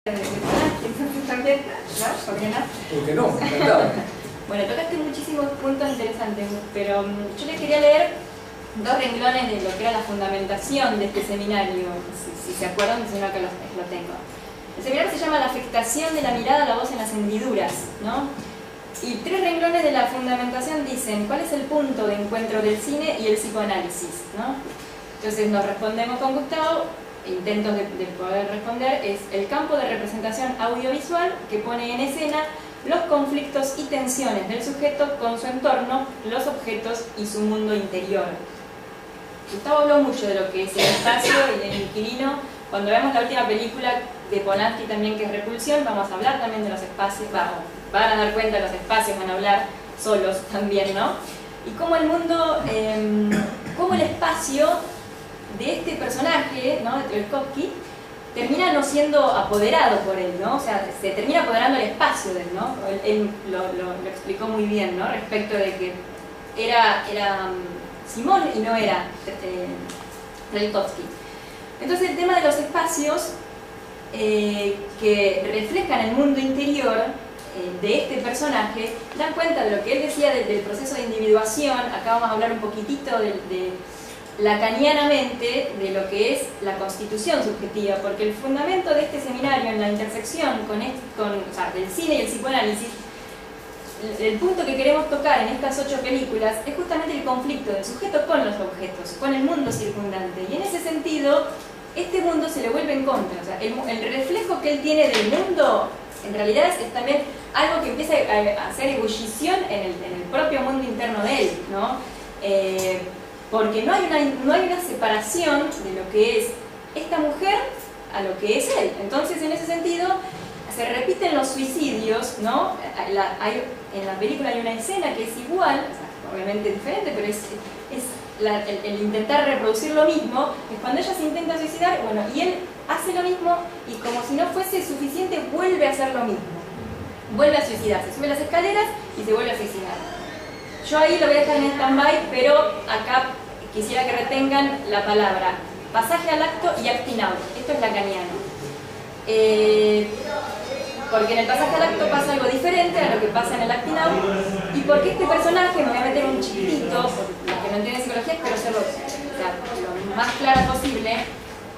También, ¿no? ¿Por qué no? ¿Por qué no? Encantado. Bueno, tocaste muchísimos puntos interesantes, pero yo les quería leer dos renglones de lo que era la fundamentación de este seminario, si se acuerdan, si no que lo tengo. El seminario se llama La afectación de la mirada a la voz en las hendiduras, ¿no? Y tres renglones de la fundamentación dicen cuál es el punto de encuentro del cine y el psicoanálisis, ¿no? Entonces nos respondemos con Gustavo, intentos de poder responder, es el campo de representación audiovisual que pone en escena los conflictos y tensiones del sujeto con su entorno, los objetos y su mundo interior. Gustavo habló mucho de lo que es el espacio y del inquilino. Cuando veamos la última película de Polanski también, que es Repulsión, vamos a hablar también de los espacios, van a dar cuenta de los espacios, van a hablar solos también, ¿no? Y cómo el mundo, cómo el espacio de este personaje, ¿no?, de Tchaikovsky, termina no siendo apoderado por él, ¿no? O sea, se termina apoderando el espacio de él, ¿no? Él lo explicó muy bien, ¿no? Respecto de que era Simón y no era Tchaikovsky. Entonces el tema de los espacios que reflejan el mundo interior de este personaje dan cuenta de lo que él decía del proceso de individuación. Acá vamos a hablar un poquitito de lacanianamente de lo que es la constitución subjetiva, porque el fundamento de este seminario en la intersección o sea, del cine y el psicoanálisis, el punto que queremos tocar en estas 8 películas es justamente el conflicto del sujeto con los objetos, con el mundo circundante, y en ese sentido este mundo se le vuelve en contra. O sea, el reflejo que él tiene del mundo en realidad es también algo que empieza a hacer ebullición en el propio mundo interno de él, ¿no? Porque no hay una separación de lo que es esta mujer a lo que es él. Entonces, en ese sentido, se repiten los suicidios, ¿no? En la película hay una escena que es igual, o sea, obviamente diferente, pero el intentar reproducir lo mismo, es cuando ella se intenta suicidar, bueno, y él hace lo mismo, y como si no fuese suficiente, vuelve a hacer lo mismo. Vuelve a suicidarse, sube las escaleras y se vuelve a suicidar. Yo ahí lo voy a dejar en stand-by, pero acá quisiera que retengan la palabra pasaje al acto y acting out. Esto es lacaniano. Porque en el pasaje al acto pasa algo diferente a lo que pasa en el acting out, y porque este personaje, me voy a meter un chiquitito, los que no entienden psicología, espero serlo lo más claro posible.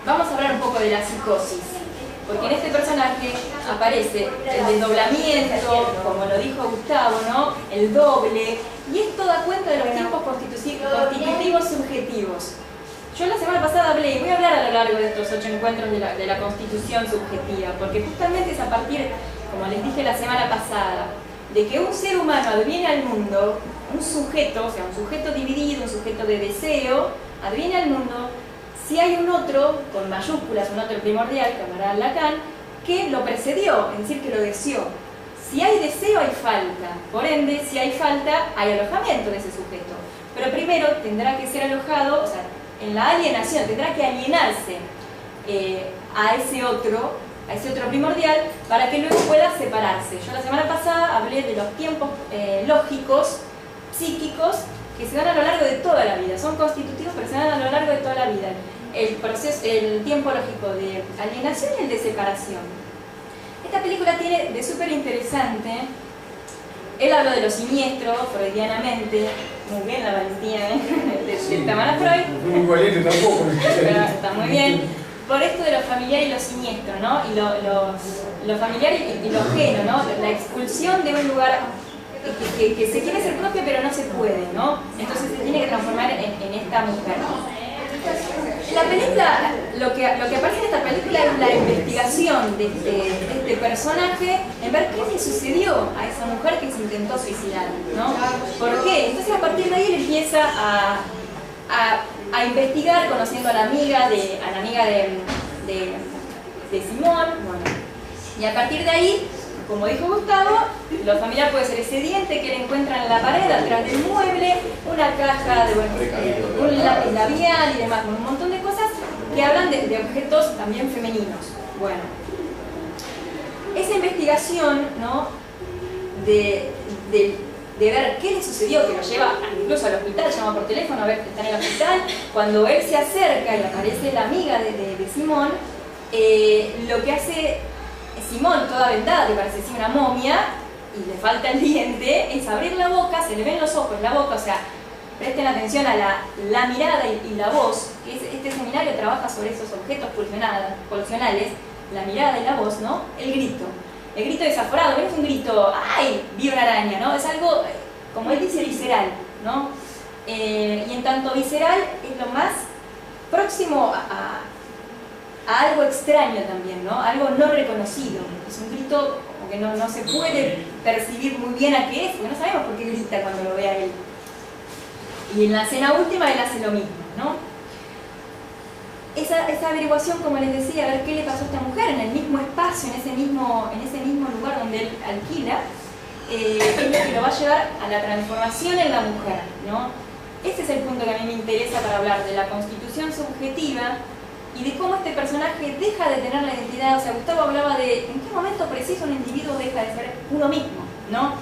Vamos a hablar un poco de la psicosis. Porque en este personaje aparece el desdoblamiento, como lo dijo Gustavo, ¿no? El doble, y esto da cuenta de los tiempos constitutivos subjetivos. Yo la semana pasada hablé, y voy a hablar a lo largo de estos 8 encuentros de la constitución subjetiva, porque justamente es a partir, como les dije la semana pasada, de que un ser humano adviene al mundo, un sujeto, o sea, un sujeto dividido, un sujeto de deseo, adviene al mundo, si hay un otro, con mayúsculas, un otro primordial, camarada Lacan, que lo precedió, es decir, que lo deseó. Si hay deseo, hay falta. Por ende, si hay falta, hay alojamiento de ese sujeto. Pero primero tendrá que ser alojado, o sea, en la alienación, tendrá que alienarse a ese otro primordial para que luego pueda separarse. Yo la semana pasada hablé de los tiempos lógicos, psíquicos, que se dan a lo largo de toda la vida. Son constitutivos, pero se dan a lo largo de toda la vida. El tiempo lógico de alienación y el de separación. Esta película tiene de súper interesante, él habló de lo siniestro, freudianamente, muy bien la Valentina, de Tamara Freud. Muy valiente tampoco. Pero está muy bien. Por esto de lo familiar y lo siniestro, ¿no? Y lo familiar y lo ajeno, ¿no? La expulsión de un lugar que se quiere ser propio pero no se puede, ¿no? Entonces se tiene que transformar en esta mujer. La película, lo que aparece en esta película es la investigación de este personaje en ver qué le sucedió a esa mujer que se intentó suicidar, ¿no? ¿Por qué? Entonces a partir de ahí él empieza a investigar, conociendo a la amiga de Simón, bueno, y a partir de ahí, como dijo Gustavo, lo familiar puede ser ese diente que él encuentra en la pared, atrás del mueble, una caja de un lápiz labial y demás, un montón de cosas que hablan de objetos también femeninos. Bueno, esa investigación, ¿no?, de ver qué le sucedió, que lo lleva incluso al hospital, llama por teléfono a ver que está en el hospital. Cuando él se acerca y aparece la amiga de Simón, lo que hace Simón, toda vendada, que parece así una momia, y le falta el diente, es abrir la boca, se le ven los ojos, la boca, o sea, presten atención a la mirada y la voz, que este seminario trabaja sobre esos objetos pulsionales, la mirada y la voz, ¿no? El grito desaforado, no es un grito, ¡ay! Vi una araña, ¿no? Es algo, como él dice, visceral, ¿no? Y en tanto visceral es lo más próximo a algo extraño también, ¿no? Algo no reconocido. Es un grito como que no se puede percibir muy bien a qué es, porque no sabemos por qué grita cuando lo ve a él. Y en la escena última él hace lo mismo, ¿no? Esa averiguación, como les decía, a ver qué le pasó a esta mujer en el mismo espacio, en ese mismo lugar donde él alquila, es lo que lo va a llevar a la transformación en la mujer, ¿no? Ese es el punto que a mí me interesa para hablar de la constitución subjetiva y de cómo este personaje deja de tener la identidad. O sea, Gustavo hablaba de en qué momento preciso un individuo deja de ser uno mismo, ¿no?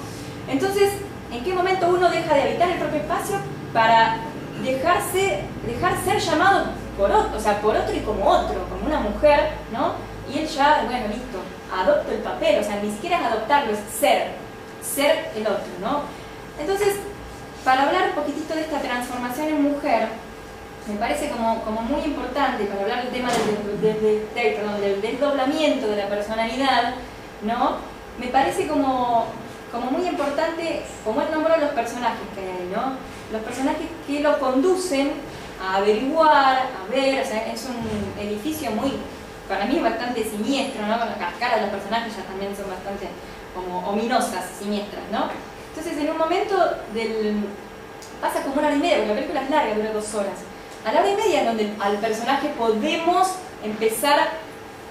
Entonces, ¿en qué momento uno deja de habitar el propio espacio para dejar ser llamado por otro, o sea, por otro y como otro, como una mujer, ¿no? Y él ya, bueno, listo, adopta el papel, o sea, ni siquiera es adoptarlo, es ser el otro, ¿no? Entonces, para hablar un poquitito de esta transformación en mujer, me parece como muy importante, para hablar del tema del desdoblamiento de la personalidad, ¿no? Me parece como muy importante, como él nombró los personajes que hay, ¿no? Los personajes que lo conducen a averiguar, a ver, o sea, es un edificio muy, para mí, bastante siniestro, ¿no? Las caras de los personajes ya también son bastante como ominosas, siniestras, ¿no? Entonces, en un momento pasa como 1 hora y media, porque la película es larga, dura 2 horas. A la hora y media es donde al personaje podemos empezar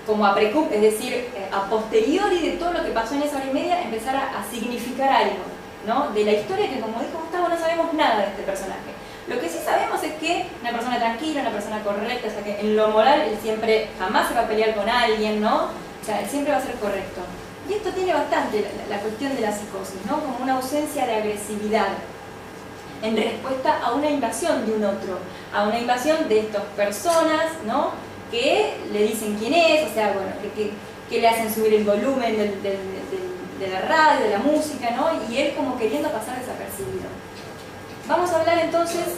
como es decir, a posteriori de todo lo que pasó en esa hora y media, empezar a significar algo, ¿no? De la historia que, como dijo Gustavo, no sabemos nada de este personaje. Lo que sí sabemos es que una persona tranquila, una persona correcta, o sea que en lo moral él siempre, jamás se va a pelear con alguien, ¿no? O sea, él siempre va a ser correcto. Y esto tiene bastante la cuestión de la psicosis, ¿no? Como una ausencia de agresividad en respuesta a una invasión de un otro, a una invasión de estas personas, ¿no? Que le dicen quién es, o sea, bueno, que le hacen subir el volumen de la radio, de la música, ¿no? Y él como queriendo pasar desapercibido. Vamos a hablar entonces,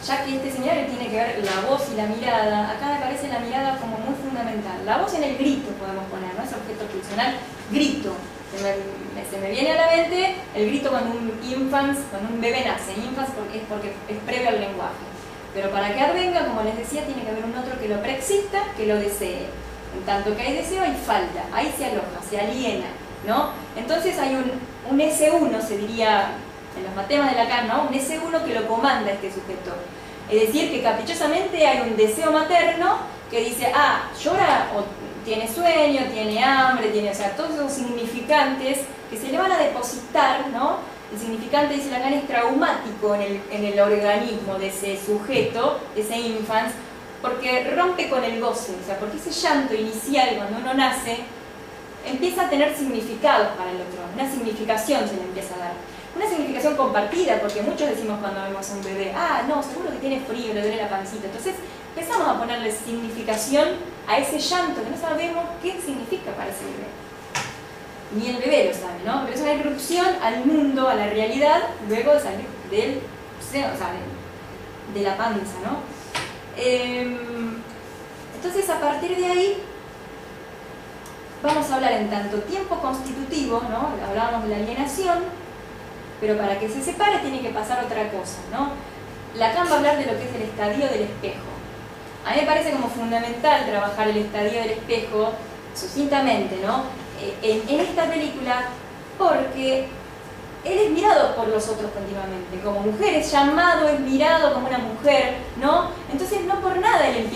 ya que este seminario tiene que ver la voz y la mirada, acá me parece la mirada como muy fundamental. La voz en el grito podemos poner, ¿no? Es objeto pulsional, grito. Se me viene a la mente el grito cuando un bebé nace. Infans es porque es previo al lenguaje. Pero para que advenga, como les decía, tiene que haber un otro que lo preexista, que lo desee. En tanto que hay deseo, hay falta, ahí se aloja, se aliena, ¿no? Entonces hay un S1, se diría en los matemas de Lacan, ¿no? Un S1 que lo comanda este sujeto. Es decir, que caprichosamente hay un deseo materno que dice, llora o tiene sueño, tiene hambre, o sea, todos esos significantes que se le van a depositar, ¿no? El significante, dice Lacan, es traumático en el organismo de ese sujeto, de ese infans, porque rompe con el goce, o sea, porque ese llanto inicial cuando uno nace empieza a tener significados para el otro, una significación se le empieza a dar. Una significación compartida, porque muchos decimos cuando vemos a un bebé, no, seguro que tiene frío, le duele la pancita. Entonces empezamos a ponerle significación a ese llanto que no sabemos qué significa para ese bebé. Ni el bebé lo sabe, ¿no? Pero es una irrupción al mundo, a la realidad, luego de salir del seno, o sea, de la panza, ¿no? Entonces, a partir de ahí, vamos a hablar en tanto tiempo constitutivo, ¿no? Hablábamos de la alienación, pero para que se separe tiene que pasar otra cosa, ¿no? Lacan va a hablar de lo que es el estadio del espejo. A mí me parece como fundamental trabajar el estadio del espejo sucintamente, ¿no? En esta película, porque él es mirado por los otros continuamente, como mujer, es llamado, es mirado como una mujer, ¿no? Entonces no por nada él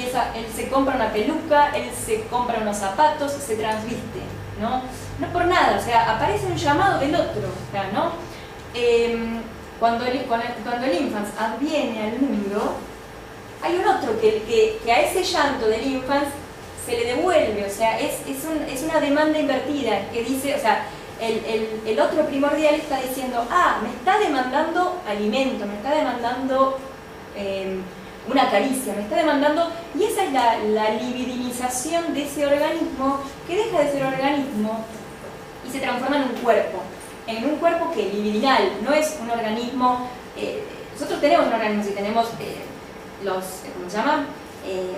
se compra una peluca, él se compra unos zapatos, se transviste, ¿no? No por nada, o sea, aparece un llamado del otro, o sea, ¿no? Cuando el infans adviene al mundo, hay un otro que a ese llanto del infans se le devuelve, o sea, es una demanda invertida, que dice, o sea, el otro primordial está diciendo, me está demandando alimento, me está demandando una caricia, me está demandando, y esa es la libidinización de ese organismo que deja de ser organismo y se transforma en un cuerpo que es libidinal, no es un organismo. Nosotros tenemos un organismo, si tenemos ¿cómo se llama?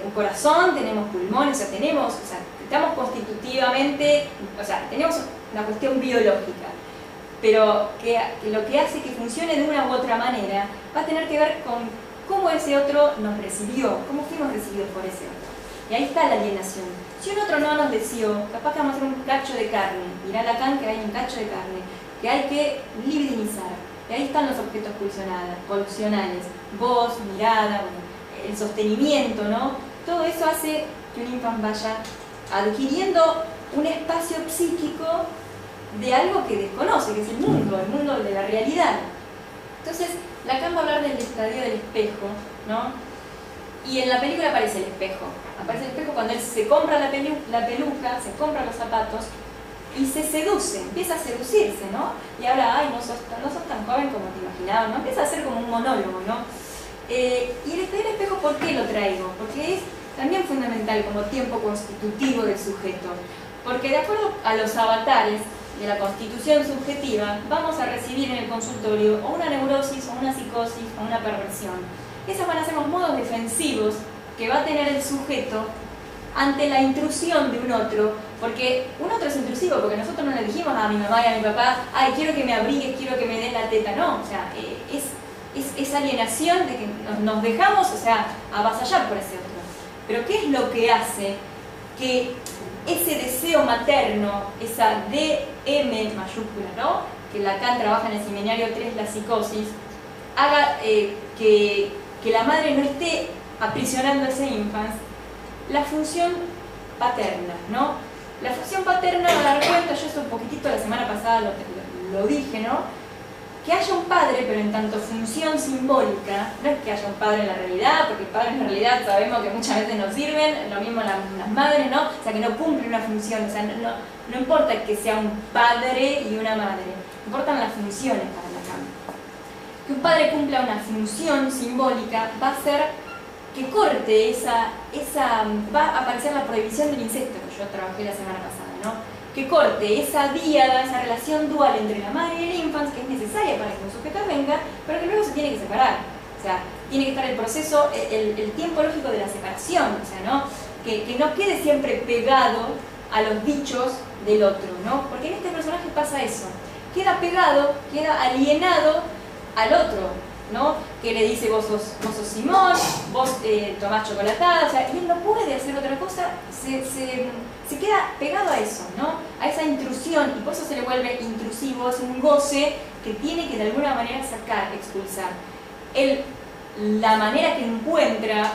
Un corazón, tenemos pulmones, o sea, estamos constitutivamente, o sea, tenemos una cuestión biológica, pero que lo que hace que funcione de una u otra manera va a tener que ver con cómo ese otro nos recibió, cómo fuimos recibidos por ese otro. Y ahí está la alienación. Si un otro no nos deseó, capaz que vamos a hacer un cacho de carne. Mirá Lacan que hay un cacho de carne, que hay que libidinizar. Y ahí están los objetos pulsionales. Voz, mirada, bueno, el sostenimiento, ¿no? Todo eso hace que un infante vaya adquiriendo un espacio psíquico de algo que desconoce, que es el mundo de la realidad. Entonces, Lacan va a hablar del estadio del espejo, ¿no? Y en la película aparece el espejo. Aparece el espejo cuando él se compra la peluca, se compra los zapatos y se seduce, empieza a seducirse, ¿no? Y habla, ay, no sos tan joven como te imaginabas, ¿no? Empieza a hacer como un monólogo, ¿no? Y el estadio del espejo, ¿por qué lo traigo? Porque es también fundamental como tiempo constitutivo del sujeto. Porque de acuerdo a los avatares de la constitución subjetiva, vamos a recibir en el consultorio o una neurosis, o una psicosis, o una perversión. Esos van a ser los modos defensivos que va a tener el sujeto ante la intrusión de un otro, porque un otro es intrusivo, porque nosotros no le dijimos a mi mamá y a mi papá, ay, quiero que me abrigues, quiero que me des la teta, no, o sea, es alienación de que nos dejamos, o sea, avasallar por ese otro. Pero ¿qué es lo que hace que ese deseo materno, esa DM mayúscula, ¿no? Que Lacan trabaja en el seminario 3, la psicosis, haga que la madre no esté aprisionando a ese infante? La función paterna, ¿no? La función paterna va a dar cuenta, yo eso un poquitito la semana pasada lo dije, ¿no? Que haya un padre, pero en tanto función simbólica, no es que haya un padre en la realidad, porque padres en la realidad sabemos que muchas veces no sirven, lo mismo las madres, ¿no? O sea, que no cumplen una función, o sea, no importa que sea un padre y una madre, importan las funciones para Lacan. Que un padre cumpla una función simbólica va a ser que corte va a aparecer la prohibición del incesto, que yo trabajé la semana pasada, ¿no? Que corte esa díada, esa relación dual entre la madre y el infante, que es necesaria para que un sujeto venga, pero que luego se tiene que separar. O sea, tiene que estar el proceso, el tiempo lógico de la separación, o sea, ¿no? Que no quede siempre pegado a los dichos del otro, ¿no? Porque en este personaje pasa eso. Queda pegado, queda alienado al otro, ¿no? Que le dice, vos sos Simón, vos tomás chocolatada, o sea, y él no puede hacer otra cosa, se queda pegado a eso, ¿no? A esa intrusión, y por eso se le vuelve intrusivo, es un goce que tiene que de alguna manera sacar, expulsar. La manera que encuentra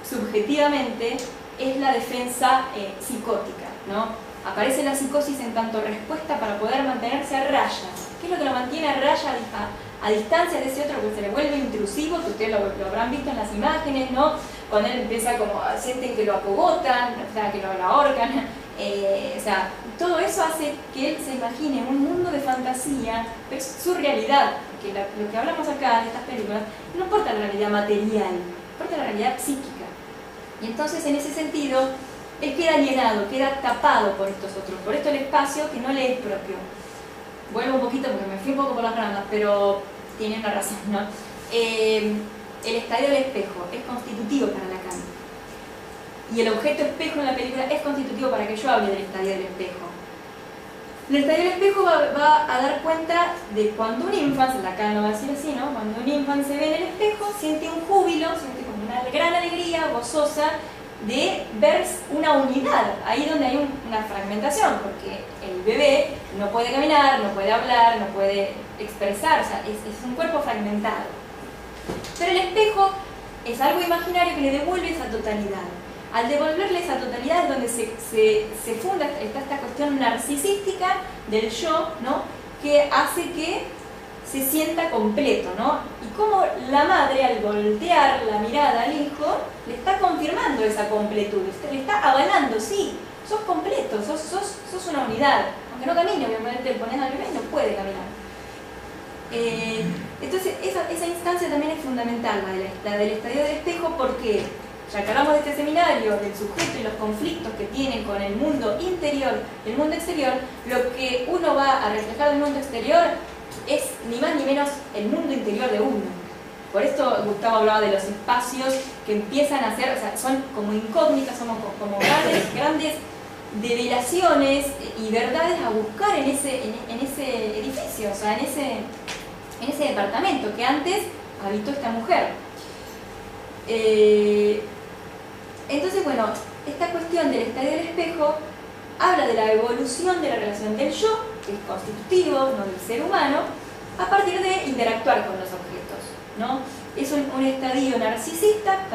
subjetivamente es la defensa psicótica, ¿no? Aparece la psicosis en tanto respuesta para poder mantenerse a raya. ¿Qué es lo que lo mantiene a raya a distancia de ese otro que se le vuelve intrusivo? Que ustedes lo habrán visto en las imágenes, ¿no? Cuando él empieza como, sienten que lo acogotan, o sea, que lo ahorcan, o sea, todo eso hace que él se imagine un mundo de fantasía, pero es su realidad, porque lo que hablamos acá en estas películas no importa la realidad material, importa la realidad psíquica. Y entonces en ese sentido, él queda alienado, queda tapado por estos otros, por esto el espacio que no le es propio. Vuelvo un poquito porque me fui un poco por las ramas, pero tiene una razón, ¿no? El estadio del espejo es constitutivo para Lacan. Y el objeto espejo en la película es constitutivo para que yo hable del estadio del espejo. El estadio del espejo va a dar cuenta de cuando un infante, Lacan lo va a decir así, ¿no? Cuando un infante se ve en el espejo, siente un júbilo, siente como una gran alegría gozosa de ver una unidad, ahí donde hay una fragmentación, porque el bebé no puede caminar, no puede hablar, no puede expresar, o sea, es un cuerpo fragmentado. Pero el espejo es algo imaginario que le devuelve esa totalidad. Al devolverle esa totalidad es donde se funda esta cuestión narcisística del yo, ¿no? Que hace que se sienta completo, ¿no? Y como la madre, al voltear la mirada al hijo, le está confirmando esa completud, le está avalando, sí, sos completo, sos una unidad. Aunque no camine, obviamente le pones al bebé y no puede caminar. Entonces esa instancia también es fundamental, la del estadio del espejo, porque ya que hablamos de este seminario, del sujeto y los conflictos que tiene con el mundo interior y el mundo exterior, lo que uno va a reflejar del mundo exterior es ni más ni menos el mundo interior de uno. Por esto Gustavo hablaba de los espacios que empiezan a ser, o sea, son como incógnitas, somos como grandes develaciones y verdades a buscar en ese edificio, o sea, en ese departamento que antes habitó esta mujer. Entonces, bueno, esta cuestión del estadio del espejo habla de la evolución de la relación del yo, que es constitutivo, no del ser humano, a partir de interactuar con los objetos, ¿no? Es un estadio narcisista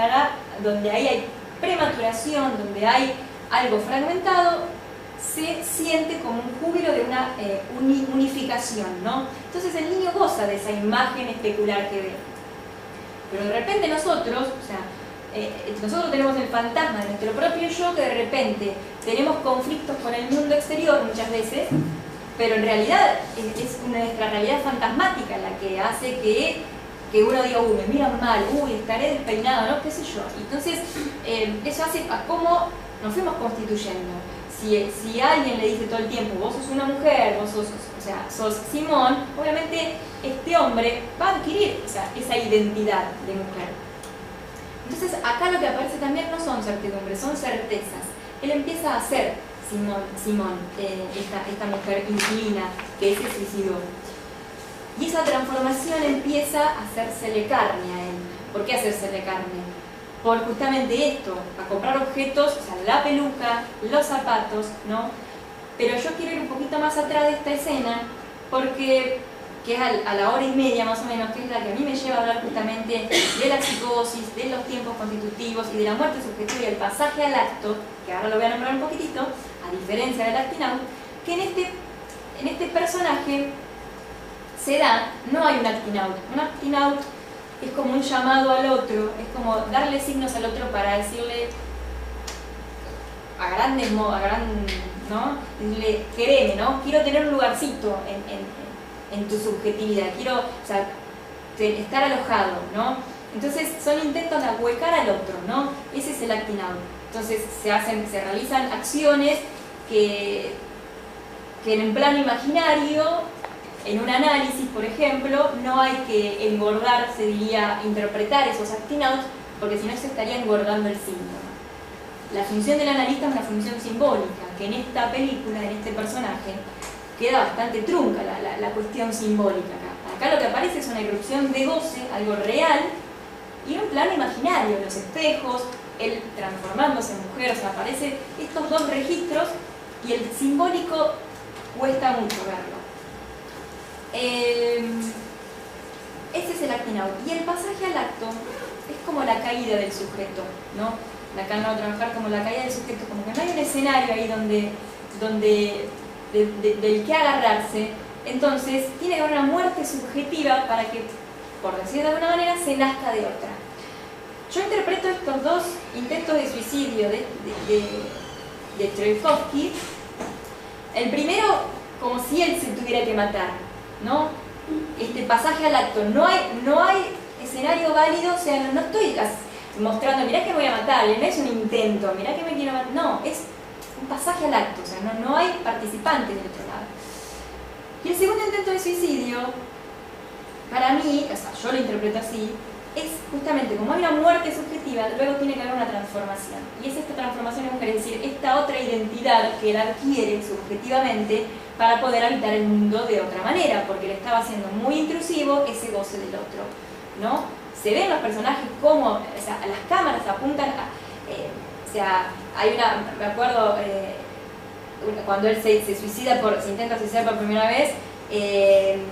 donde ahí hay prematuración, donde hay algo fragmentado, se siente como un júbilo de una unificación, ¿no? Entonces el niño goza de esa imagen especular que ve. Pero de repente nosotros tenemos el fantasma de nuestro propio yo, que de repente tenemos conflictos con el mundo exterior muchas veces, pero en realidad es nuestra realidad fantasmática la que hace que uno diga, me miran mal, estaré despeinado, ¿no? ¿Qué sé yo? Entonces, eso hace a cómo nos fuimos constituyendo. Si alguien le dice todo el tiempo, vos sos una mujer, vos sos Simón, obviamente este hombre va a adquirir esa identidad de mujer. Entonces, acá lo que aparece también no son certidumbres, son certezas. Él empieza a ser Simón, esta mujer inquilina que se suicidó. Y esa transformación empieza a hacérsele carne a él. ¿Por qué hacérsele carne? Por justamente esto, a comprar objetos, la peluca, los zapatos, ¿no? Pero yo quiero ir un poquito más atrás de esta escena, porque que es a la hora y media más o menos, que es la que a mí me lleva a hablar justamente de la psicosis, de los tiempos constitutivos y de la muerte subjetiva y el pasaje al acto, que ahora lo voy a nombrar un poquitito, a diferencia del acting out, que en este personaje se da, no hay un acting out. Un acting out es como un llamado al otro, es como darle signos al otro para decirle ¿no? Decirle, quereme, ¿no? Quiero tener un lugarcito en tu subjetividad, quiero estar alojado, ¿no? Entonces son intentos de ahuecar al otro, ¿no? Ese es el acting out. Entonces se realizan acciones que en el plano imaginario, en un análisis, por ejemplo, no hay que engordar, se diría, interpretar esos acting outs, porque si no se estaría engordando el síntoma. La función del analista es una función simbólica, que en esta película, en este personaje, queda bastante trunca la cuestión simbólica acá. Acá lo que aparece es una irrupción de goce, algo real, y en un plano imaginario, los espejos, él transformándose en mujer, o sea, aparecen estos dos registros, y el simbólico cuesta mucho verlo. Ese es el acting out. Y el pasaje al acto es como la caída del sujeto, ¿no? Lacan va a trabajar como la caída del sujeto, como que no hay un escenario ahí del que agarrarse. Entonces tiene que haber una muerte subjetiva para que, por decir de alguna manera, se nazca de otra. Yo interpreto estos dos intentos de suicidio de Tchaikovsky, el primero como si él se tuviera que matar, ¿no? Este pasaje al acto, no hay escenario válido, o sea, no estoy mostrando, mirá que me voy a matar, no es un intento, mirá que me quiero matar, no, es un pasaje al acto, o sea, no hay participantes del otro lado. Y el segundo intento de suicidio, para mí, o sea, yo lo interpreto así, es justamente como hay una muerte subjetiva, luego tiene que haber una transformación. Y es esta transformación en mujer, es decir, esta otra identidad que él adquiere subjetivamente para poder habitar el mundo de otra manera, porque le estaba haciendo muy intrusivo ese goce del otro, ¿no? Se ven los personajes como, o sea, las cámaras apuntan a, o sea, hay me acuerdo, cuando él se intenta suicidar por primera vez,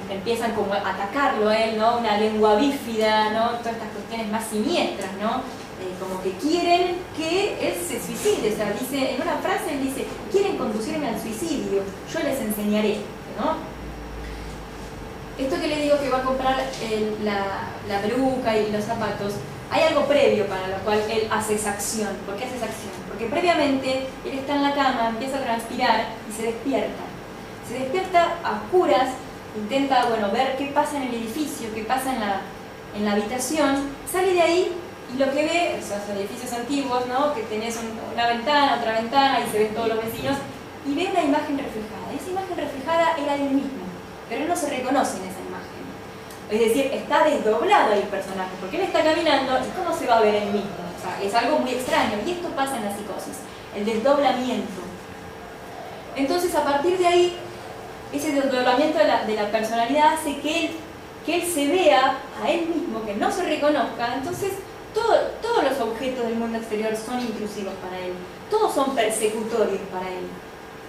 empiezan como a atacarlo a él, ¿no? Una lengua bífida, ¿no? Todas estas cuestiones más siniestras, ¿no? Como que quieren que él se suicide, o sea, dice, en una frase él dice, quieren conducirme al suicidio, yo les enseñaré, ¿no? Esto que le digo que va a comprar la peluca y los zapatos, hay algo previo para lo cual él hace esa acción. ¿Por qué hace esa acción? Porque previamente él está en la cama, empieza a transpirar y se despierta. Se despierta a oscuras intenta, bueno, ver qué pasa en el edificio, qué pasa en la habitación, sale de ahí y lo que ve, o sea, son edificios antiguos, ¿no? Que tenés una ventana, otra ventana, y se ven todos los vecinos, y ve una imagen reflejada. Esa imagen reflejada era él mismo, pero él no se reconoce en esa imagen. Es decir, está desdoblado ahí el personaje, porque él está caminando, ¿y cómo se va a ver él mismo? O sea, es algo muy extraño, y esto pasa en la psicosis, el desdoblamiento. Entonces, a partir de ahí, ese desdoblamiento de la personalidad hace que él se vea a él mismo, que no se reconozca. Entonces, todos los objetos del mundo exterior son intrusivos para él, todos son persecutorios para él.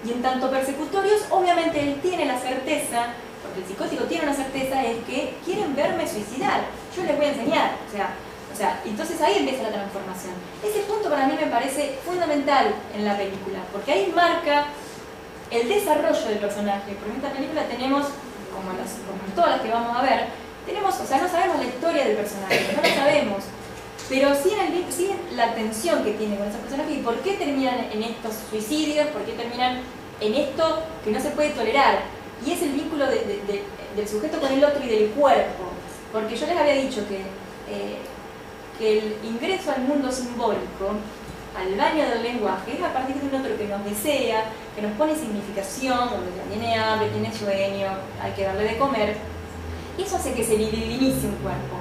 Y en tanto persecutorios, obviamente él tiene la certeza, porque el psicótico tiene una certeza, es que quieren verme suicidar, yo les voy a enseñar. O sea, entonces ahí empieza la transformación. Ese punto para mí me parece fundamental en la película, porque ahí marca el desarrollo del personaje. Porque en esta película tenemos, como en todas las que vamos a ver, tenemos, o sea, no sabemos la historia del personaje, no lo sabemos, pero sí la tensión que tiene con esos personajes y por qué terminan en estos suicidios, por qué terminan en esto que no se puede tolerar. Y es el vínculo del sujeto con el otro y del cuerpo. Porque yo les había dicho que el ingreso al mundo simbólico, al baño del lenguaje, es a partir de un otro que nos desea, que nos pone significación, donde tiene hambre, tiene sueño, hay que darle de comer. Y eso hace que se libidinice un cuerpo,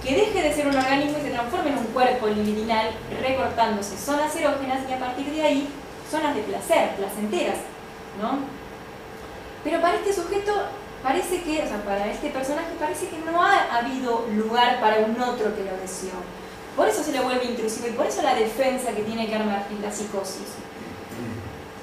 que deje de ser un organismo y se transforme en un cuerpo libidinal, recortándose zonas erógenas y a partir de ahí zonas de placer, placenteras, ¿no? Pero para este sujeto parece que, o sea, para este personaje parece que no ha habido lugar para un otro que lo deseó. Por eso se le vuelve intrusivo y por eso la defensa que tiene que armar la psicosis.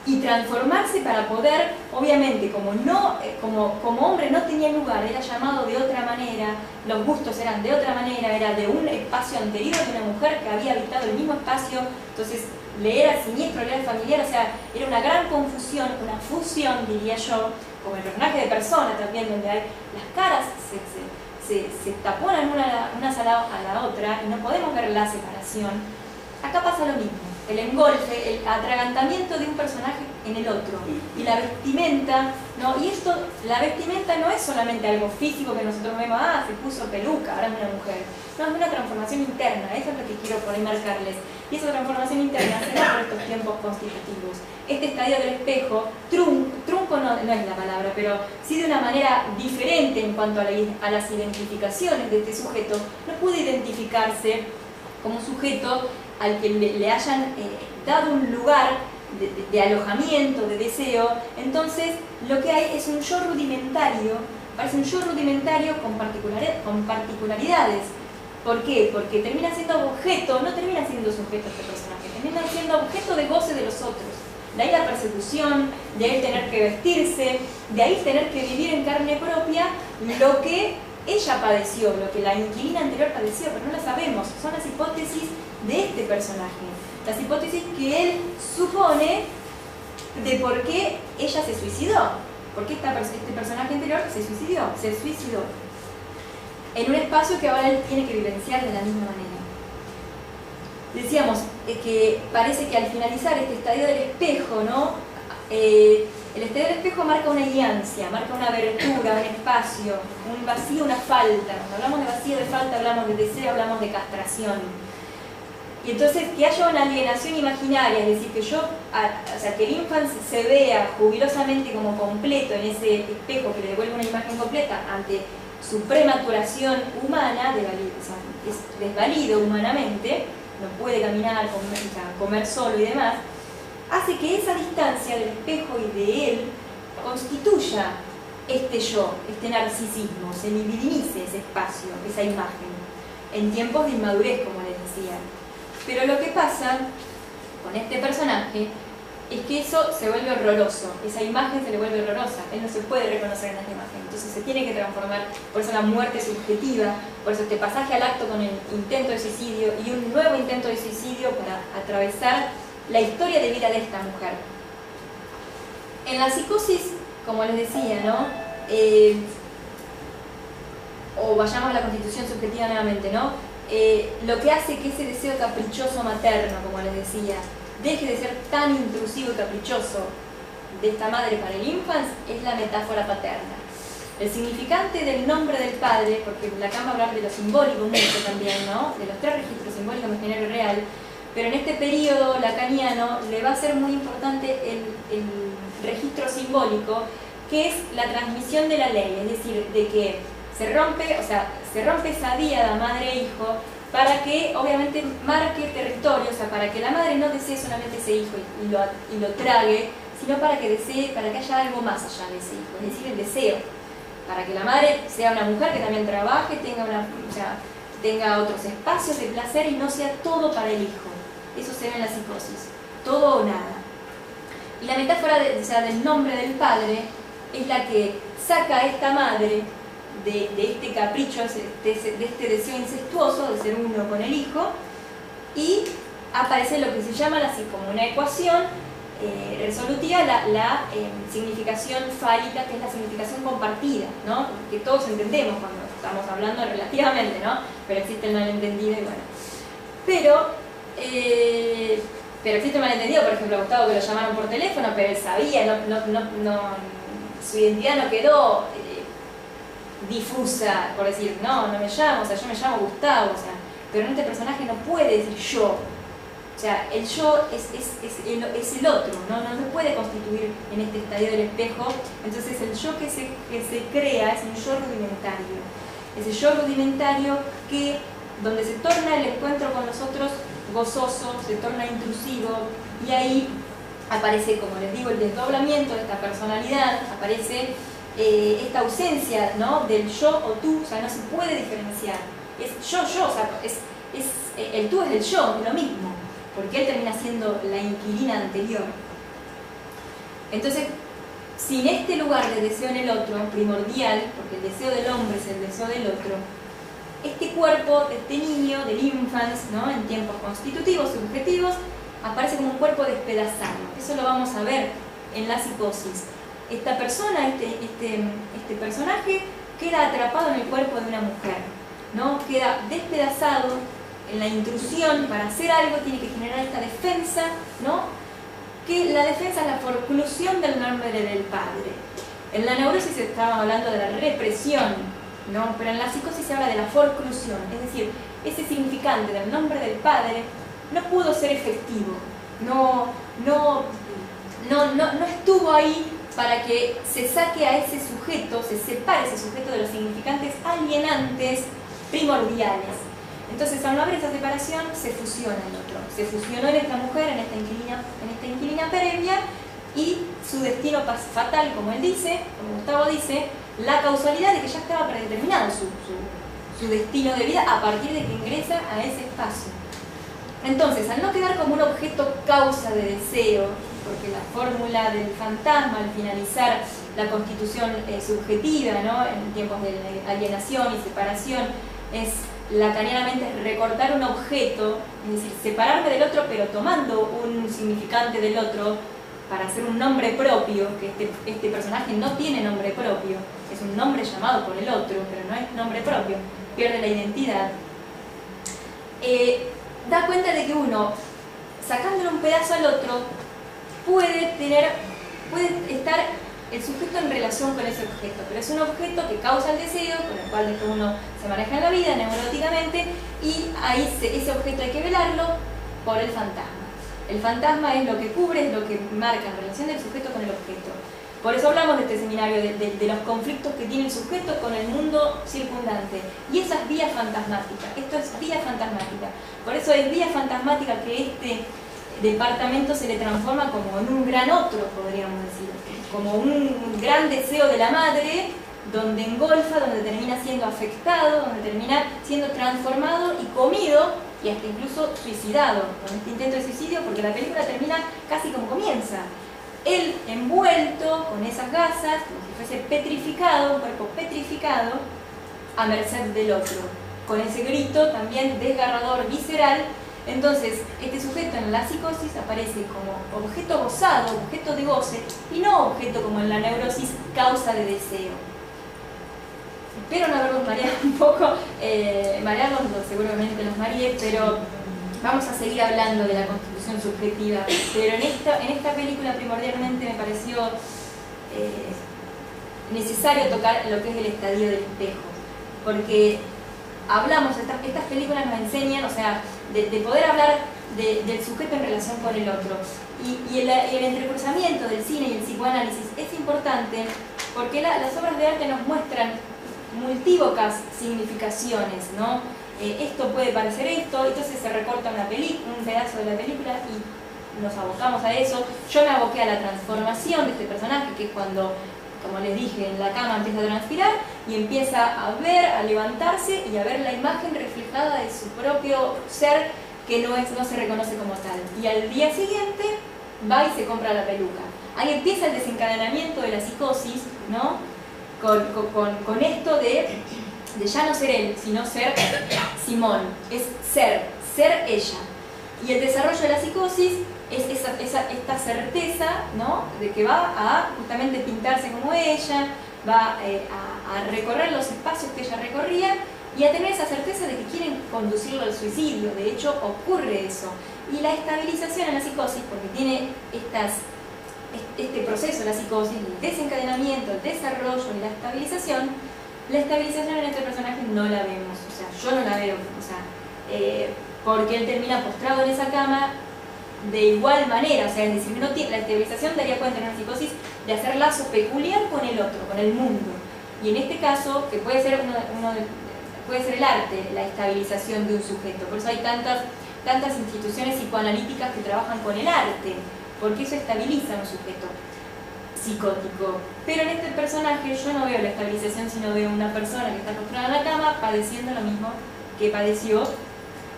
Y transformarse para poder, obviamente, como hombre no tenía lugar, era llamado de otra manera, los gustos eran de otra manera, era de un espacio anterior de una mujer que había habitado el mismo espacio, entonces le era siniestro, le era familiar, o sea, era una gran confusión, una fusión, diría yo, como el personaje de Persona también, donde hay las caras se taponan una a la otra y no podemos ver la separación. Acá pasa lo mismo. El engolfe, el atragantamiento de un personaje en el otro. Y la vestimenta, ¿no? Y esto, la vestimenta no es solamente algo físico que nosotros vemos, se puso peluca, ahora es una mujer. No, es una transformación interna, eso es lo que quiero poder marcarles. Y esa transformación interna se da por estos tiempos constitutivos. Este estadio del espejo, trunco no es la palabra, pero sí de una manera diferente en cuanto a las identificaciones de este sujeto, no puede identificarse como sujeto al que le hayan dado un lugar de alojamiento, de deseo. Entonces lo que hay es un yo rudimentario, parece un yo rudimentario con particularidades. ¿Por qué? Porque termina siendo objeto, no termina siendo sujeto este personaje, termina siendo objeto de goce de los otros. De ahí la persecución, de ahí tener que vestirse, de ahí tener que vivir en carne propia lo que ella padeció, lo que la inquilina anterior padeció, pero no lo sabemos. Son las hipótesis de este personaje, las hipótesis que él supone de por qué ella se suicidó, por qué este personaje anterior se suicidó en un espacio que ahora él tiene que vivenciar de la misma manera. Decíamos que parece que al finalizar este estadio del espejo, ¿no? El estadio del espejo marca una guiancia, marca una abertura, un espacio, un vacío, una falta. Cuando hablamos de vacío, de falta, hablamos de deseo, hablamos de castración. Y entonces que haya una alienación imaginaria, es decir, que el infante se vea jubilosamente como completo en ese espejo que le devuelve una imagen completa ante su prematuración humana, es desvalido humanamente, no puede caminar, comer solo y demás, hace que esa distancia del espejo y de él constituya este yo, este narcisismo, se libidinice ese espacio, esa imagen, en tiempos de inmadurez, como les decía. Pero lo que pasa con este personaje es que eso se vuelve horroroso, esa imagen se le vuelve horrorosa, él no se puede reconocer en esa imagen, entonces se tiene que transformar, por eso la muerte subjetiva, por eso este pasaje al acto con el intento de suicidio y un nuevo intento de suicidio para atravesar la historia de vida de esta mujer. En la psicosis, como les decía, ¿no? O vayamos a la constitución subjetiva nuevamente, ¿no? Lo que hace que ese deseo caprichoso materno, como les decía, deje de ser tan intrusivo y caprichoso de esta madre para el infans es la metáfora paterna. el significante del nombre del padre, porque Lacan va a hablar de lo simbólico mucho también, ¿no? De los tres registros simbólicos, imaginario y real, pero en este periodo lacaniano le va a ser muy importante el registro simbólico, que es la transmisión de la ley, es decir, de que se rompe esa díada madre-hijo para que obviamente marque territorio, o sea, para que la madre no desee solamente ese hijo y lo trague, sino para que desee, para que haya algo más allá de ese hijo, es decir, el deseo, para que la madre sea una mujer que también trabaje, tenga otros espacios de placer y no sea todo para el hijo. Eso se ve en la psicosis, todo o nada. Y la metáfora del nombre del padre es la que saca a esta madre de este capricho, de este deseo incestuoso de ser uno con el hijo, y aparece lo que se llama así como una ecuación resolutiva, la significación fálica, que es la significación compartida, ¿no? Que todos entendemos cuando estamos hablando relativamente, ¿no? Pero existe el malentendido y bueno. Pero existe el malentendido, por ejemplo, a Gustavo, que lo llamaron por teléfono, pero él sabía, su identidad no quedó difusa, por decir, no me llamo, o sea, yo me llamo Gustavo, o sea, pero en este personaje no puede decir yo. O sea, el yo es el otro, no se puede constituir en este estadio del espejo. Entonces el yo que se crea es un yo rudimentario. Ese yo rudimentario donde se torna el encuentro con los otros gozoso, se torna intrusivo, y ahí aparece, como les digo, el desdoblamiento de esta personalidad, aparece esta ausencia, ¿no? Del yo o tú, o sea, no se puede diferenciar. Es yo, o sea, el tú es el yo, es lo mismo, porque él termina siendo la inquilina anterior. Entonces, sin este lugar de deseo en el otro, primordial, porque el deseo del hombre es el deseo del otro, este cuerpo de este niño, del infans, ¿no? En tiempos constitutivos, subjetivos, aparece como un cuerpo despedazado. Eso lo vamos a ver en la psicosis. Esta persona, este personaje, queda atrapado en el cuerpo de una mujer, ¿no? Queda despedazado en la intrusión. Para hacer algo tiene que generar esta defensa, ¿no? Que la defensa es la forclusión del nombre del padre. En la neurosis estábamos hablando de la represión, ¿no? Pero en la psicosis se habla de la forclusión, es decir, ese significante del nombre del padre no pudo ser efectivo, no estuvo ahí para que se saque a ese sujeto, se separe ese sujeto de los significantes alienantes primordiales. Entonces, al no haber esa separación, se fusiona el otro. Se fusionó en esta mujer, en esta inquilina previa, y su destino fatal, como él dice, como Gustavo dice, la causalidad de que ya estaba predeterminado su destino de vida a partir de que ingresa a ese espacio. Entonces, al no quedar como un objeto causa de deseo, porque la fórmula del fantasma al finalizar la constitución subjetiva, ¿no? En tiempos de alienación y separación, es lacanianamente recortar un objeto, es decir, separarme del otro pero tomando un significante del otro para hacer un nombre propio, que este personaje no tiene nombre propio, es un nombre llamado por el otro, pero no es nombre propio, pierde la identidad. Da cuenta de que uno, sacándole un pedazo al otro, puede estar el sujeto en relación con ese objeto, pero es un objeto que causa el deseo, con el cual después uno se maneja en la vida neuróticamente, y ahí ese objeto hay que velarlo por el fantasma. El fantasma es lo que cubre, es lo que marca en relación del sujeto con el objeto. Por eso hablamos de este seminario, de los conflictos que tiene el sujeto con el mundo circundante. Y esa es vía fantasmática, esto es vía fantasmática. Por eso es vía fantasmática que este departamento se le transforma como en un gran otro, podríamos decir. Como un gran deseo de la madre, donde engolfa, donde termina siendo afectado, donde termina siendo transformado y comido, y hasta incluso suicidado, con este intento de suicidio, porque la película termina casi como comienza. Él envuelto con esas gasas, como si fuese petrificado, un cuerpo petrificado, a merced del otro, con ese grito también desgarrador, visceral. Entonces, este sujeto en la psicosis aparece como objeto gozado, objeto de goce, y no objeto como en la neurosis, causa de deseo. Espero no haberlos mareado un poco, marearlos seguramente los mareé, pero vamos a seguir hablando de la constitución subjetiva. Pero en esta película primordialmente me pareció necesario tocar lo que es el estadio del espejo, porque hablamos, estas películas nos enseñan, o sea, de poder hablar del sujeto en relación con el otro. Y el entrecruzamiento del cine y el psicoanálisis es importante porque las obras de arte nos muestran multívocas significaciones, ¿no? Esto puede parecer esto, entonces se recorta un pedazo de la película y nos abocamos a eso. Yo me aboqué a la transformación de este personaje, que es cuando, como les dije, en la cama empieza a transpirar y empieza a ver, a levantarse y a ver la imagen reflejada de su propio ser que no se reconoce como tal. Y al día siguiente va y se compra la peluca. Ahí empieza el desencadenamiento de la psicosis, ¿no? Con esto de ya no ser él, sino ser Simón. Es ser ella. Y el desarrollo de la psicosis es esta certeza, ¿no? De que va a justamente pintarse como ella, va a recorrer los espacios que ella recorría y a tener esa certeza de que quieren conducirlo al suicidio. De hecho, ocurre eso. Y la estabilización en la psicosis, porque tiene este proceso de la psicosis, el desencadenamiento, el desarrollo y la estabilización en este personaje no la vemos. O sea, yo no la veo. O sea, porque él termina postrado en esa cama de igual manera. O sea, es decir, la estabilización daría cuenta en una psicosis de hacer lazo peculiar con el otro, con el mundo. Y en este caso, que puede ser puede ser el arte, la estabilización de un sujeto. Por eso hay tantas instituciones psicoanalíticas que trabajan con el arte, porque eso estabiliza a un sujeto psicótico. Pero en este personaje yo no veo la estabilización, sino veo una persona que está postrada en la cama padeciendo lo mismo que padeció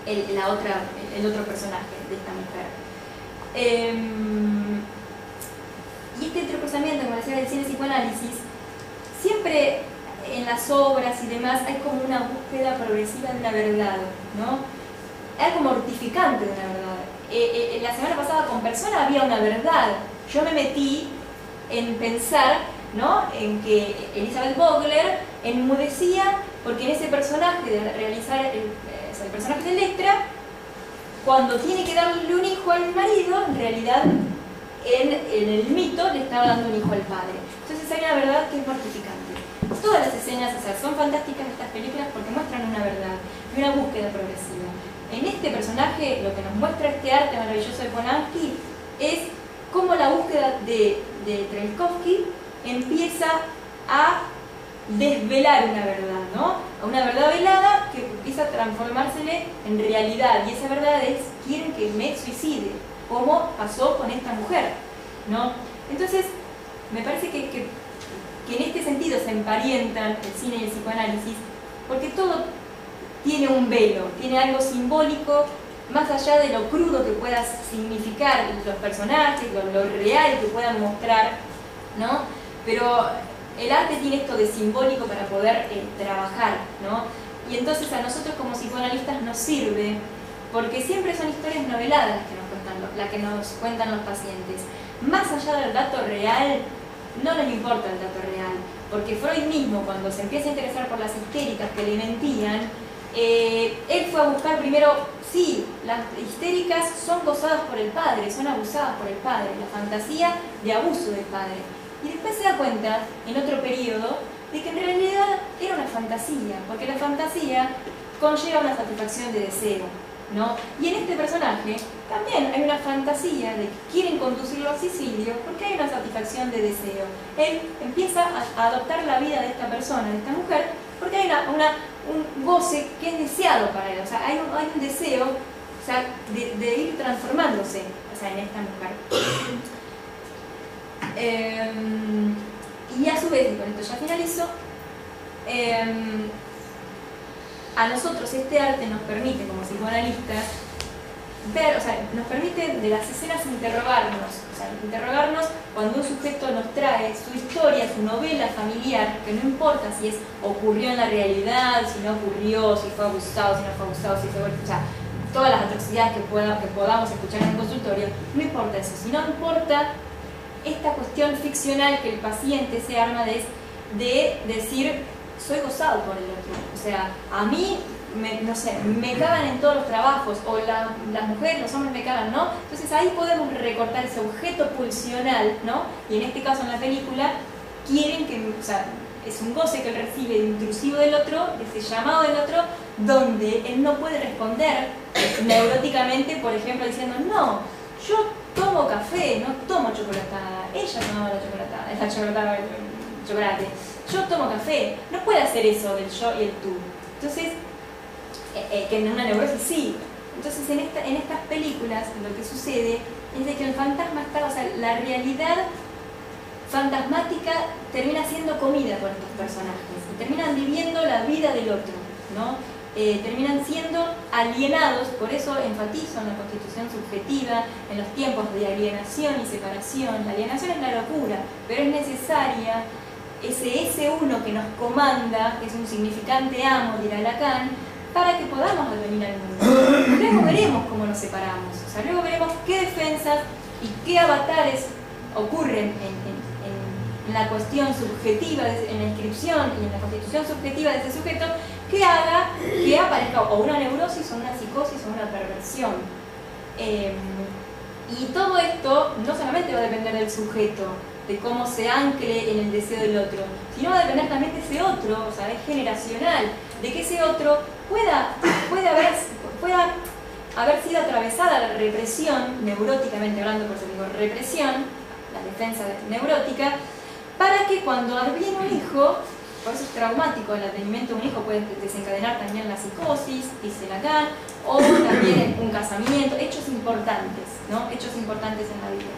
el otro personaje de esta mujer. Y este entrecruzamiento, como decía, del cine psicoanálisis, siempre en las obras y demás hay como una búsqueda progresiva de una verdad, ¿no? Hay como mortificante de una verdad. La semana pasada con Persona había una verdad. Yo me metí en pensar, ¿no? En que Elizabeth Vogler enmudecía porque en ese personaje de realizar el personaje de Electra, cuando tiene que darle un hijo al marido, en realidad en el mito le estaba dando un hijo al padre. Entonces hay una verdad que es mortificante. Todas las escenas, o sea, son fantásticas estas películas porque muestran una verdad y una búsqueda progresiva. En este personaje, lo que nos muestra este arte maravilloso de Polanski es cómo la búsqueda de Trelkovsky empieza a desvelar una verdad, ¿no? Una verdad velada que empieza a transformársele en realidad, y esa verdad es: quieren que me suicide, como pasó con esta mujer, ¿no? Entonces, me parece que en este sentido se emparietan el cine y el psicoanálisis, porque todo tiene un velo, tiene algo simbólico, más allá de lo crudo que pueda significar los personajes, lo real que puedan mostrar, ¿no? Pero el arte tiene esto de simbólico para poder trabajar, ¿no? Y entonces a nosotros como psicoanalistas nos sirve, porque siempre son historias noveladas las que nos cuentan los pacientes. Más allá del dato real, no les importa el dato real, porque Freud mismo, cuando se empieza a interesar por las histéricas que le mentían, él fue a buscar primero, sí, las histéricas son gozadas por el padre, son abusadas por el padre, la fantasía de abuso del padre. Y después se da cuenta, en otro periodo, de que en realidad era una fantasía, porque la fantasía conlleva una satisfacción de deseo, ¿no? Y en este personaje también hay una fantasía de que quieren conducirlo al suicidio porque hay una satisfacción de deseo. Él empieza a adoptar la vida de esta persona, de esta mujer, porque hay un goce que es deseado para él. O sea, hay un deseo, o sea, de ir transformándose, o sea, en esta mujer. Y a su vez, y con esto ya finalizo, a nosotros este arte nos permite, como psicoanalistas, ver, o sea, nos permite de las escenas interrogarnos cuando un sujeto nos trae su historia, su novela familiar, que no importa si ocurrió en la realidad, si no ocurrió, si fue abusado, si no fue abusado, si fue, o sea, todas las atrocidades que podamos escuchar en el consultorio, no importa eso, sino importa esta cuestión ficcional que el paciente se arma de decir: soy gozado por el otro, o sea, a mí, no sé, me cagan en todos los trabajos, o las mujeres, los hombres me cagan, ¿no? Entonces ahí podemos recortar ese objeto pulsional, ¿no? Y en este caso en la película quieren que, o sea, es un goce que él recibe intrusivo del otro, de ese llamado del otro, donde él no puede responder neuróticamente, por ejemplo, diciendo, no, yo tomo café, no tomo chocolatada, ella tomaba la chocolatada, el chocolate, yo tomo café, no puede hacer eso del yo y el tú. Entonces, que en una neurosis sí. Entonces en estas películas lo que sucede es de que el fantasma está, o sea, la realidad fantasmática termina siendo comida por estos personajes y terminan viviendo la vida del otro, ¿no? Terminan siendo alienados, por eso enfatizo en la constitución subjetiva, en los tiempos de alienación y separación. La alienación es la locura, pero es necesaria ese uno que nos comanda, que es un significante amo, dirá Lacan, para que podamos advenir al mundo. Luego veremos cómo nos separamos, o sea, luego veremos qué defensas y qué avatares ocurren en la cuestión subjetiva, en la inscripción y en la constitución subjetiva de ese sujeto, que haga que aparezca o una neurosis o una psicosis o una perversión. Y todo esto no solamente va a depender del sujeto, de cómo se ancle en el deseo del otro, sino va a depender también de ese otro, o sea, es generacional, de que ese otro pueda haber sido atravesada la represión, neuróticamente hablando, por eso digo represión, la defensa neurótica, para que cuando adviene un hijo, por eso es traumático, el advenimiento de un hijo puede desencadenar también la psicosis, dice Lacan, o también un casamiento, hechos importantes, ¿no? Hechos importantes en la vida.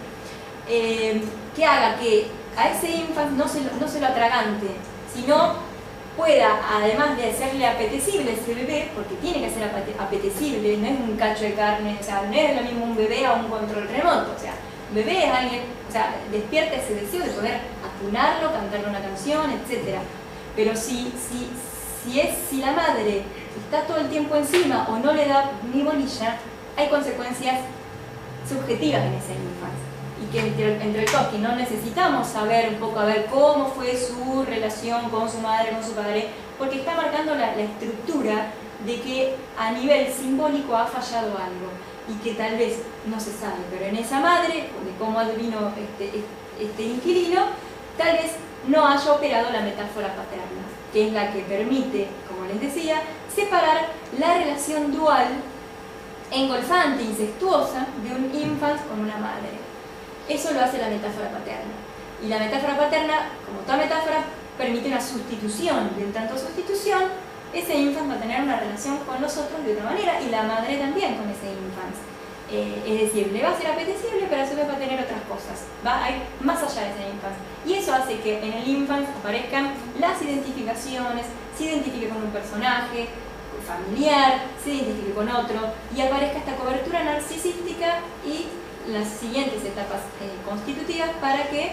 Que haga que a ese infante no se lo atragante, sino pueda, además de hacerle apetecible ese bebé, porque tiene que ser apetecible, no es un cacho de carne, o sea, no es lo mismo un bebé a un control remoto, o sea, un bebé es alguien, o sea, despierta ese deseo de poder acunarlo, cantarle una canción, etc. Pero si la madre está todo el tiempo encima o no le da ni bolilla, hay consecuencias subjetivas en ese infante. Y que entre todos que no necesitamos saber un poco a ver cómo fue su relación con su madre, con su padre, porque está marcando la estructura de que a nivel simbólico ha fallado algo y que tal vez no se sabe, pero en esa madre, de cómo advino este inquilino, tal vez no haya operado la metáfora paterna, que es la que permite, como les decía, separar la relación dual, engolfante, incestuosa, de un infant con una madre. Eso lo hace la metáfora paterna. Y la metáfora paterna, como toda metáfora, permite una sustitución. Y en tanto sustitución, ese infant va a tener una relación con los otros de otra manera y la madre también con ese infant. Es decir, le va a ser apetecible, pero a su vez va a tener otras cosas. Va a ir más allá de ese infant. Y eso hace que en el infant aparezcan las identificaciones, se identifique con un personaje familiar, se identifique con otro, y aparezca esta cobertura narcisística y las siguientes etapas constitutivas para que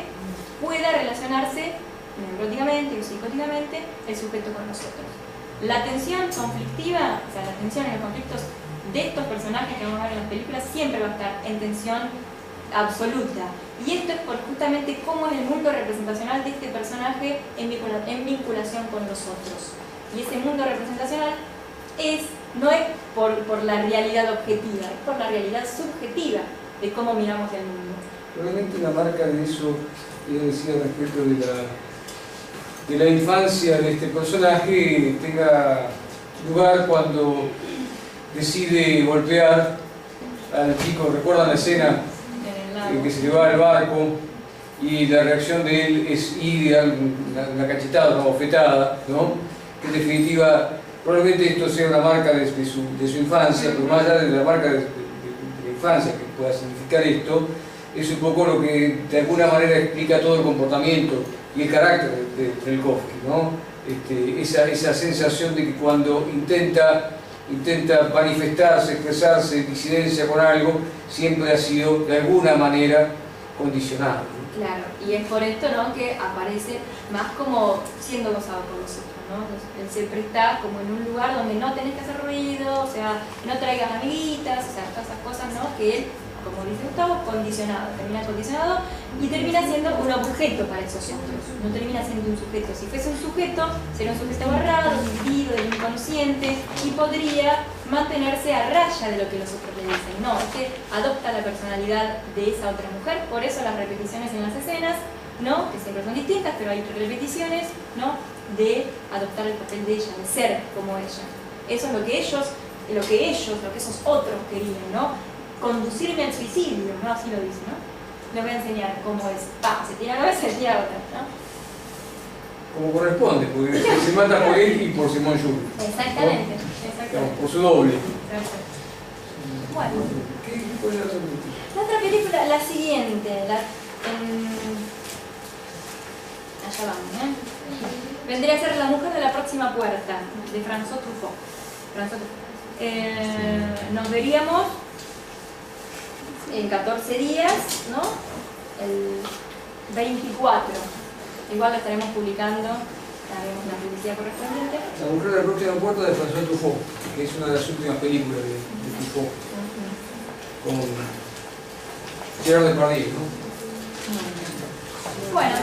pueda relacionarse neuróticamente o psicóticamente el sujeto con nosotros. La tensión conflictiva, o sea, la tensión en los conflictos de estos personajes que vamos a ver en las películas siempre va a estar en tensión absoluta. Y esto es por justamente cómo es el mundo representacional de este personaje en vinculación con los otros. Y ese mundo representacional no es por la realidad objetiva, es por la realidad subjetiva de cómo miramos el mundo. Probablemente la marca de eso, yo decía respecto de la infancia de este personaje, tenga lugar cuando decide golpear al chico. ¿Recuerdan la escena en que se le va al barco y la reacción de él es ir a una cachetada, una bofetada, ¿no? Que en definitiva probablemente esto sea una marca de su infancia, pero más allá de la marca de la infancia que pueda significar esto, es un poco lo que de alguna manera explica todo el comportamiento y el carácter de Trelkovsky, ¿no? Esa sensación de que cuando intenta manifestarse, expresarse, disidencia con algo, siempre ha sido de alguna manera condicionado, ¿no? Claro, y es por esto, ¿no?, que aparece más como siendo gozado por los otros, ¿no? Él siempre está como en un lugar donde no tenés que hacer ruido, o sea, no traigas amiguitas, o sea, todas esas cosas, ¿no?, que él, como dice Gustavo, termina condicionado y termina siendo un objeto para esos otros, no termina siendo un sujeto. Si fuese un sujeto, sería un sujeto agarrado, dividido, del inconsciente, y podría mantenerse a raya de lo que los otros le dicen. No, es que adopta la personalidad de esa otra mujer, por eso las repeticiones en las escenas, ¿no? Que siempre son distintas, pero hay repeticiones, ¿no? De adoptar el papel de ella, de ser como ella. Eso es lo que esos otros querían, ¿no? Conducirme al suicidio, ¿no? Así lo dice, ¿no? Les voy a enseñar cómo es. Se tira una vez, se tira otra, ¿no? Como corresponde, porque se mata por él y por Simón Jules. Exactamente, ¿No? Por su doble. Bueno. ¿Qué puede hacer? La otra película, la siguiente, allá vamos, vendría a ser La mujer de la próxima puerta, de François Truffaut. Nos veríamos en 14 días, ¿no? El 24. Igual la estaremos publicando, haremos la publicidad correspondiente. La mujer de la próxima puerta de François Truffaut, que es una de las últimas películas de Truffaut. Con Gerard Depardieu, ¿no? Bueno,